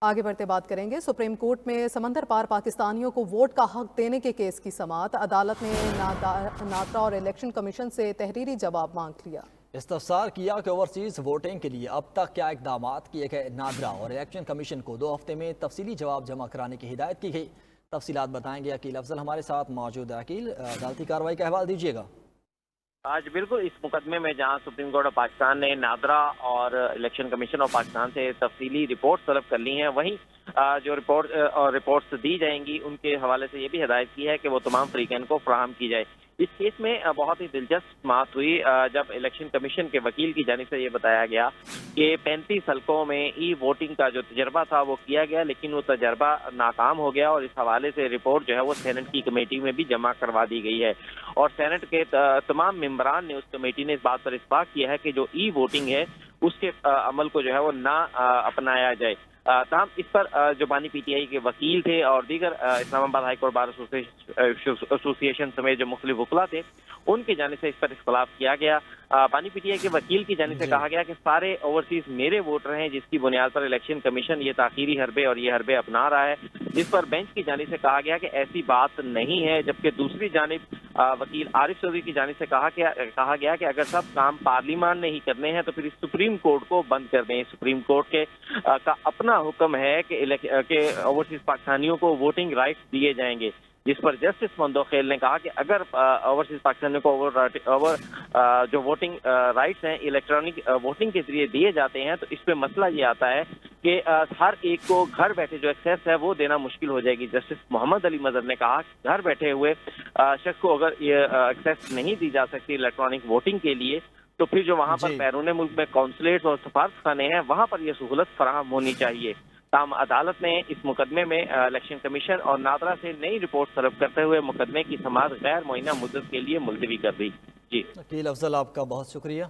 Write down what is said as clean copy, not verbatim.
آگے بڑھتے بات کریں گے۔ سپریم کورٹ میں سمندر پار پاکستانیوں کو ووٹ کا حق دینے کے کیس کی سماعت۔ عدالت نے نادرا اور الیکشن کمیشن سے تحریری جواب مانگ لیا۔ استفسار کیا کہ اوورسیز ووٹنگ کے لیے اب تک کیا اقدامات کیے گئے۔ نادرا اور الیکشن کمیشن کو 2 ہفتے میں تفصیلی جواب جمع کرانے کی ہدایت کی گئی۔ تفصیلات بتائیں گے عقیل افضل ہمارے ساتھ موجود ہے۔ عقیل، عدالتی کارروائی کا احوال دیجیے گا۔ آج بالکل اس مقدمے میں جہاں سپریم کورٹ آف پاکستان نے نادرا اور الیکشن کمیشن آف پاکستان سے تفصیلی رپورٹ طلب کر لی ہیں، وہیں جو رپورٹس دی جائیں گی ان کے حوالے سے یہ بھی ہدایت کی ہے کہ وہ تمام فریقین کو فراہم کی جائے۔ اس کیس میں بہت ہی دلچسپ سماعت ہوئی جب الیکشن کمیشن کے وکیل کی جانب سے یہ بتایا گیا کہ 35 حلقوں میں ای ووٹنگ کا جو تجربہ تھا وہ کیا گیا، لیکن وہ تجربہ ناکام ہو گیا اور اس حوالے سے رپورٹ جو ہے وہ سینٹ کی کمیٹی میں بھی جمع کروا دی گئی ہے، اور سینٹ کے تمام ممبران نے اس کمیٹی نے اس بات پر اتفاق کیا ہے کہ جو ای ووٹنگ ہے اس کے عمل کو جو ہے وہ نہ اپنایا جائے۔ تاہم اس پر جو بانی پی ٹی آئی کے وکیل تھے اور دیگر اسلام آباد ہائی کورٹ بار ایسوسی ایشن سمیت جو مختلف وکلا تھے ان کی جانب سے اس پر اختلاف کیا گیا۔ بانی پی ٹی آئی کے وکیل کی جانب سے کہا گیا کہ سارے اوورسیز میرے ووٹر ہیں، جس کی بنیاد پر الیکشن کمیشن یہ تاخیری حربے اور یہ حربے اپنا رہا ہے، جس پر بینچ کی جانب سے کہا گیا کہ ایسی بات نہیں ہے، جبکہ دوسری جانب وکیل عارف چودھری کی جانب سے کہا گیا کہ اگر سب کام پارلیمان نے ہی کرنے ہیں تو پھر سپریم کورٹ کو بند کر دیں۔ سپریم کورٹ کے کا اپنا حکم ہے کہ اوورسیز پاکستانیوں کو ووٹنگ رائٹس دیے جائیں گے، جس پر جسٹس مندوخیل نے کہا کہ اگر اوورسیز پاکستانیوں کو جو ووٹنگ رائٹس ہیں الیکٹرانک ووٹنگ کے ذریعے دیے جاتے ہیں تو اس پہ مسئلہ یہ آتا ہے کہ ہر ایک کو گھر بیٹھے جو ایکسیس ہے وہ دینا مشکل ہو جائے گی۔ جسٹس محمد علی مظہر نے کہا کہ گھر بیٹھے ہوئے شخص کو اگر یہ ایکسیس نہیں دی جا سکتی الیکٹرانک ووٹنگ کے لیے تو پھر جو وہاں پر بیرون ملک میں قونصلیٹ اور سفارت خانے ہیں وہاں پر یہ سہولت فراہم ہونی چاہیے۔ تاہم عدالت نے اس مقدمے میں الیکشن کمیشن اور نادرا سے نئی رپورٹ طلب کرتے ہوئے مقدمے کی سماعت غیر معینہ مدت کے لیے ملتوی کر دی۔ جی عقیل افضل، آپ کا بہت شکریہ۔